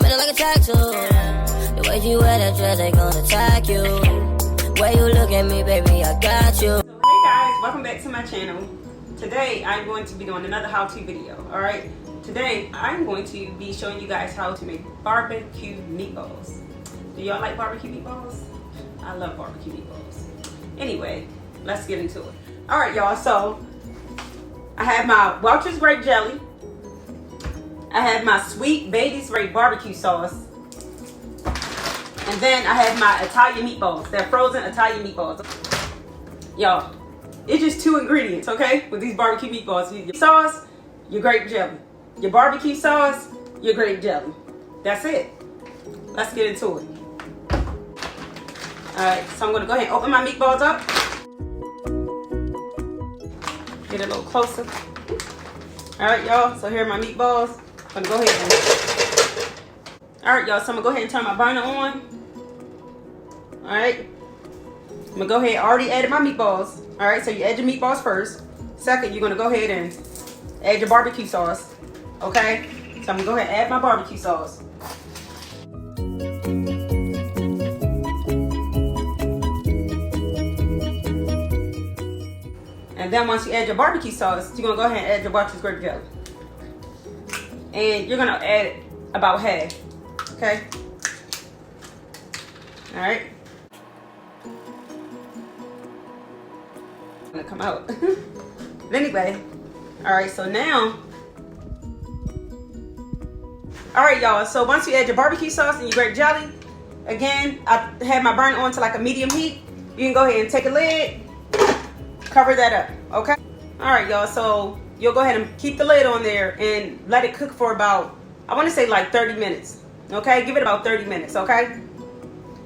feeling like a tattoo. The way you wear that dress, they gonna attack you. Way you look at me, baby, I got you. So, hey guys, welcome back to my channel. Today, I'm going to be doing another how-to video, alright? Today, I'm going to be showing you guys how to make barbecue meatballs. Do y'all like barbecue meatballs? I love barbecue meatballs. Anyway, let's get into it. Alright, y'all, so I have my Welch's grape jelly. I have my sweet Baby's Ray barbecue sauce. And then I have my Italian meatballs. They're frozen Italian meatballs. Y'all, it's just 2 ingredients, okay? With these barbecue meatballs. Your sauce, your grape jelly. Your barbecue sauce, your grape jelly. That's it. Let's get into it. Alright, so I'm going to go ahead and open my meatballs up. Get a little closer. Alright, y'all, so here are my meatballs. I'm going to go ahead and... Alright, y'all, so I'm going to go ahead and turn my burner on. Alright. I'm going to go ahead. I already added my meatballs. Alright, so you add your meatballs first. Second, you're going to go ahead and add your barbecue sauce. Okay? So I'm going to go ahead and add my barbecue sauce. And then once you add your barbecue sauce, you're going to go ahead and add your Welch's grape jelly. And you're going to add about half. Okay? Alright. Gonna come out. But anyway. Alright, so now. Alright, y'all. So once you add your barbecue sauce and your grape jelly, again, I have my burner on to like a medium heat. You can go ahead and take a lid, cover that up. Okay? Alright, y'all. So you'll go ahead and keep the lid on there and let it cook for about, I want to say like 30 minutes. Okay? Give it about 30 minutes. Okay?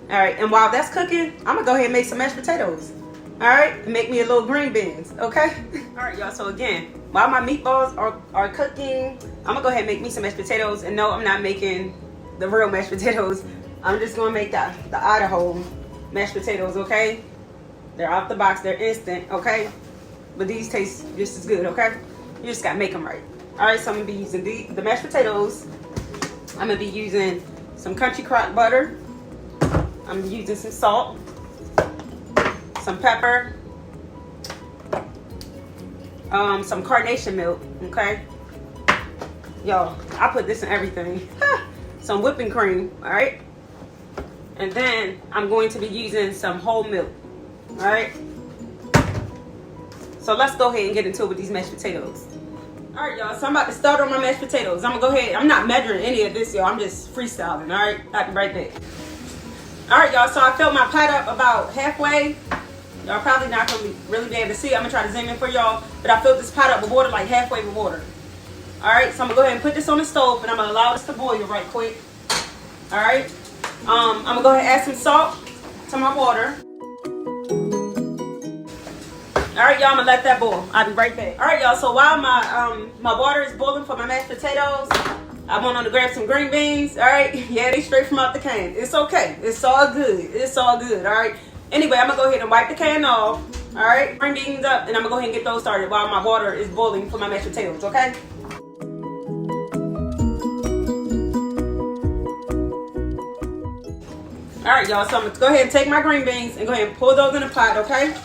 Alright, and while that's cooking, I'm going to go ahead and make some mashed potatoes. Alright? And make me a little green beans. Okay? Alright, y'all. So again, while my meatballs are cooking, I'm going to go ahead and make me some mashed potatoes. And no, I'm not making the real mashed potatoes. I'm just going to make the Idaho mashed potatoes. Okay? They're out the box. They're instant. Okay? But these taste just as good. Okay? You just got to make them right. Alright, so I'm going to be using the mashed potatoes. I'm going to be using some country crock butter. I'm using some salt, some pepper, some carnation milk, okay? Y'all, I put this in everything. Some whipping cream, all right? And then I'm going to be using some whole milk, all right? So let's go ahead and get into it with these mashed potatoes. All right, y'all, so I'm about to start on my mashed potatoes. I'm gonna go ahead, I'm not measuring any of this, y'all. I'm just freestyling, all right? I'll be right back. All right, y'all, so I filled my pot up about halfway. Y'all probably not going to really be able to see. I'm going to try to zoom in for y'all. But I filled this pot up with water, like halfway with water. All right, so I'm going to go ahead and put this on the stove. And I'm going to allow this to boil right quick. All right. I'm going to go ahead and add some salt to my water. All right, y'all, I'm going to let that boil. I'll be right back. All right, y'all, so while my water is boiling for my mashed potatoes, I went on to grab some green beans, all right? Yeah, they straight from out the can. It's okay. It's all good. It's all good, all right? Anyway, I'm going to go ahead and wipe the can off, all right? Green beans up, and I'm going to go ahead and get those started while my water is boiling for my mashed potatoes, okay? All right, y'all, so I'm going to go ahead and take my green beans and go ahead and pour those in the pot, okay?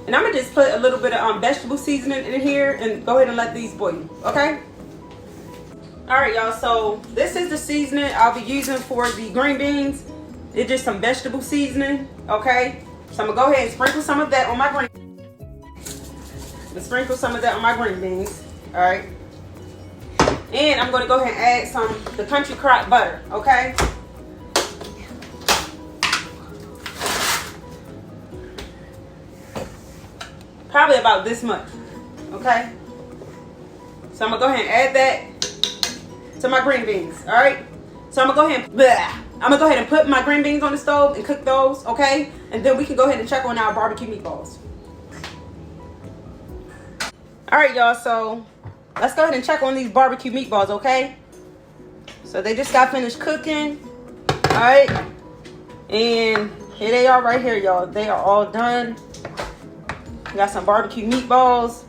And I'm going to just put a little bit of vegetable seasoning in here and go ahead and let these boil, okay? Alright, y'all, so this is the seasoning I'll be using for the green beans. It's just some vegetable seasoning, okay? So I'm going to go ahead and sprinkle some of that on my green beans. Alright? And I'm going to go ahead and add the country crock butter, okay? Probably about this much, okay? So I'm gonna go ahead and add that to my green beans, all right? So I'm gonna go ahead and put my green beans on the stove and cook those, okay? And then we can go ahead and check on our barbecue meatballs. All right, y'all, so let's go ahead and check on these barbecue meatballs, okay? So they just got finished cooking, all right? And here they are right here, y'all. They are all done. Got some barbecue meatballs.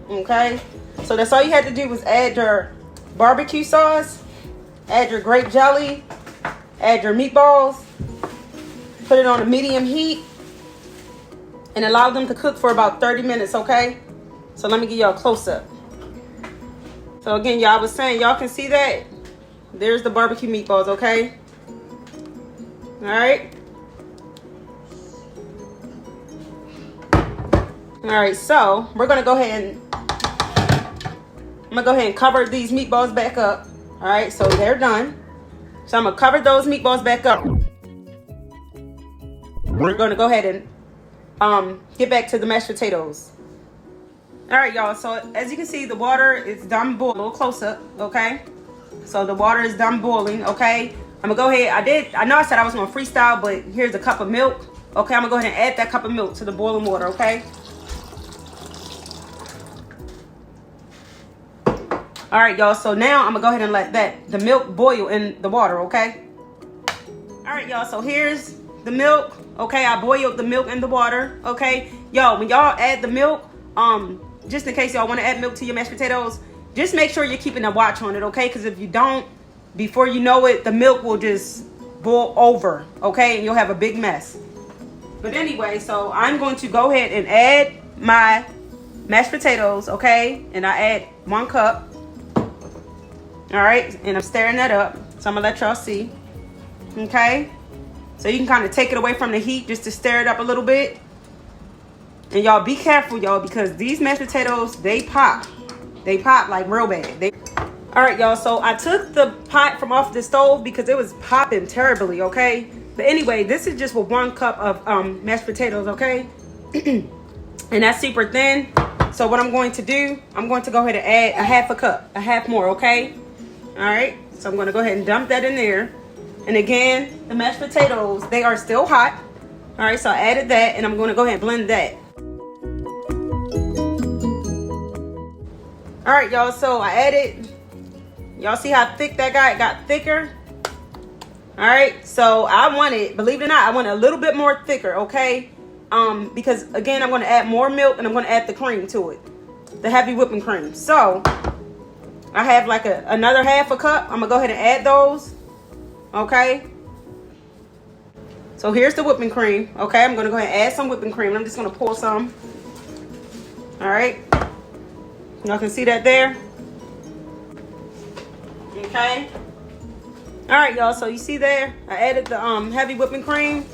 Okay. So that's all you had to do was add your barbecue sauce, add your grape jelly, add your meatballs, put it on a medium heat, and allow them to cook for about 30 minutes, okay? So let me give y'all a close-up. So again, y'all was saying, y'all can see that? There's the barbecue meatballs, okay? All right. All right, so we're gonna go ahead and cover these meatballs back up. All right, so they're done. So I'm gonna cover those meatballs back up. We're gonna go ahead and get back to the mashed potatoes. All right, y'all, so as you can see, the water is done boiling. A little close up, okay? So the water is done boiling, okay? I'm gonna go ahead, I know I said I was gonna freestyle, but here's a cup of milk. Okay, I'm gonna go ahead and add that cup of milk to the boiling water, okay? All right, y'all, so now I'm gonna go ahead and let the milk boil in the water, okay? All right, y'all, so here's the milk, okay? I boiled the milk in the water, okay? Yo, when y'all add the milk, just in case y'all want to add milk to your mashed potatoes, just make sure you're keeping a watch on it, okay? Because if you don't, before you know it, the milk will just boil over, okay? And you'll have a big mess. But anyway, so I'm going to go ahead and add my mashed potatoes, okay? And I add 1 cup. All right, and I'm stirring that up. So I'm gonna let y'all see, okay? So you can kind of take it away from the heat just to stir it up a little bit. And y'all be careful, y'all, because these mashed potatoes, they pop. They pop like real bad. All right, y'all, so I took the pot from off the stove because it was popping terribly, okay? But anyway, this is just with 1 cup of mashed potatoes, okay? And that's super thin. So what I'm going to do, I'm going to go ahead and add a half a cup, a half more, okay? All right, so I'm going to go ahead and dump that in there. And again, the mashed potatoes, they are still hot. All right, so I added that, and I'm going to go ahead and blend that. All right, y'all, so I added, y'all see how thick that got? It got thicker. All right, so I want it, believe it or not, I want it a little bit more thicker, okay? Because again, I'm going to add more milk and I'm going to add the cream to it, the heavy whipping cream. So I have like another half a cup. I'm gonna go ahead and add those, okay? So here's the whipping cream, okay? I'm gonna go ahead and add some whipping cream. I'm just gonna pour some. All right, y'all can see that there, okay? All right, y'all, so you see there, I added the heavy whipping cream,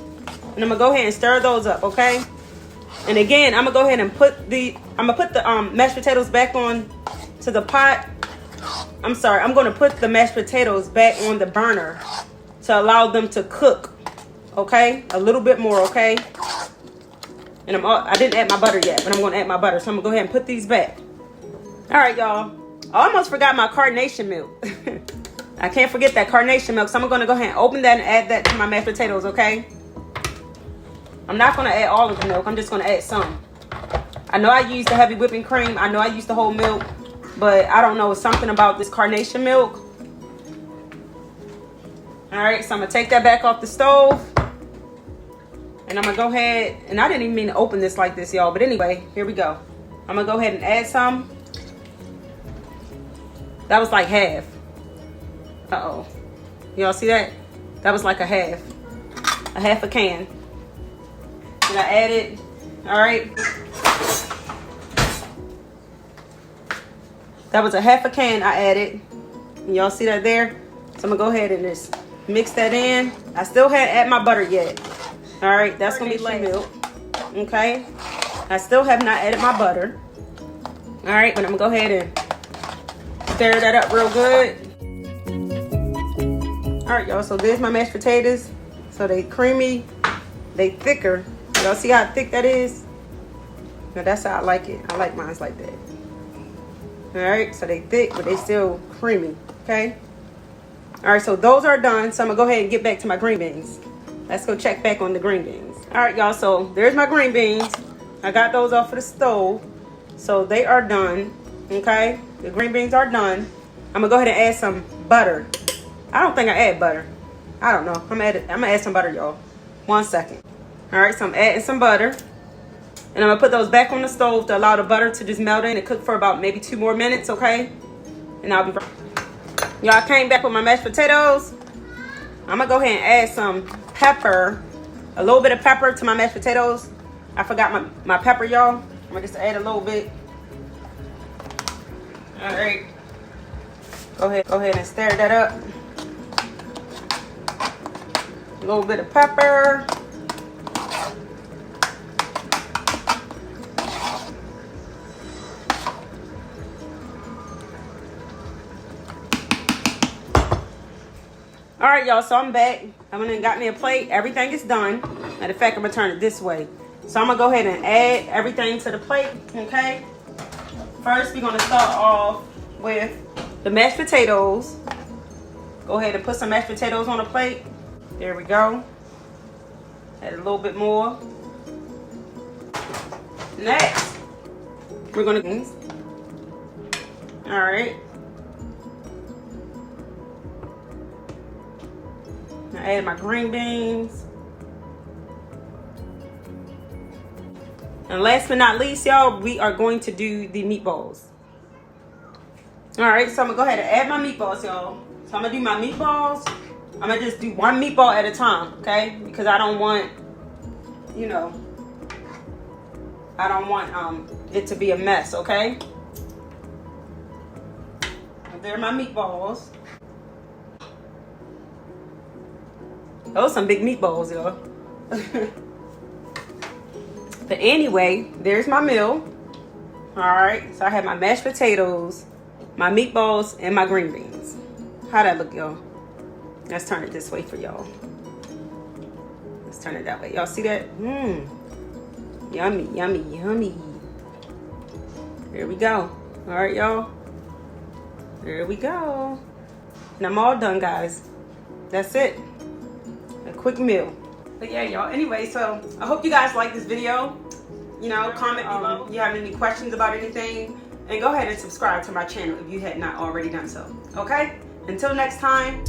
and I'm gonna go ahead and stir those up, okay? And again, I'm gonna go ahead and put the mashed potatoes back on to the pot. I'm sorry, I'm gonna put the mashed potatoes back on the burner to allow them to cook, okay? A little bit more, okay? And I didn't add my butter yet, but I'm gonna add my butter. So I'm gonna go ahead and put these back. All right, y'all. I almost forgot my carnation milk. I can't forget that carnation milk. So I'm gonna go ahead and open that and add that to my mashed potatoes, okay? I'm not gonna add all of the milk. I'm just gonna add some. I know I used the heavy whipping cream. I know I used the whole milk, but I don't know, it's something about this carnation milk. All right, so I'm gonna take that back off the stove. And I'm gonna go ahead, and I didn't even mean to open this like this, y'all, but anyway, here we go. I'm gonna go ahead and add some. That was like half. Uh-oh. Y'all see that? That was like a half a can. And I added, all right. That was a half a can I added. Y'all see that there? So I'm gonna go ahead and just mix that in. I still hadn't added my butter yet. All right, that's gonna be like milk. Okay, I still have not added my butter. All right, but I'm gonna go ahead and stir that up real good. All right, y'all, so there's my mashed potatoes. So they creamy, they thicker. Y'all see how thick that is? Now that's how I like it. I like mine like that. All right, so they thick, but they still creamy, okay? All right, so those are done. So I'm gonna go ahead and get back to my green beans. Let's go check back on the green beans. All right, y'all, so there's my green beans. I got those off of the stove. So they are done, okay? The green beans are done. I'm gonna go ahead and add some butter. I don't think I add butter. I don't know. I'm gonna add some butter, y'all. 1 second. All right, so I'm adding some butter. And I'm gonna put those back on the stove to allow the butter to just melt in and cook for about maybe 2 more minutes, okay? And I'll be right. Y'all, I came back with my mashed potatoes. I'm gonna go ahead and add some pepper, a little bit of pepper to my mashed potatoes. I forgot my pepper, y'all. I'm gonna just add a little bit. All right. Go ahead and stir that up. A little bit of pepper. All right, y'all, so I'm back. I went and got me a plate. Everything is done. Matter of fact, I'm gonna turn it this way. So I'm gonna go ahead and add everything to the plate, okay? First, we're gonna start off with the mashed potatoes. Go ahead and put some mashed potatoes on the plate. There we go. Add a little bit more. Next, we're gonna, all right. I add my green beans. And last but not least, y'all, we are going to do the meatballs. All right, so I'm gonna go ahead and add my meatballs, y'all. So I'm gonna do my meatballs. I'm gonna just do one meatball at a time, okay? Because I don't want, you know, I don't want it to be a mess, okay? And there are my meatballs. Those some big meatballs, y'all. But anyway, there's my meal. All right, so I have my mashed potatoes, my meatballs, and my green beans. How'd that look, y'all? Let's turn it this way for y'all. Let's turn it that way. Y'all see that? Yummy, yummy, yummy. There we go. All right, y'all. There we go. And I'm all done, guys. That's it. A quick meal. But yeah, y'all, anyway, so I hope you guys like this video. You know, comment below if you have any questions about anything, and go ahead and subscribe to my channel if you had not already done so. Okay, until next time.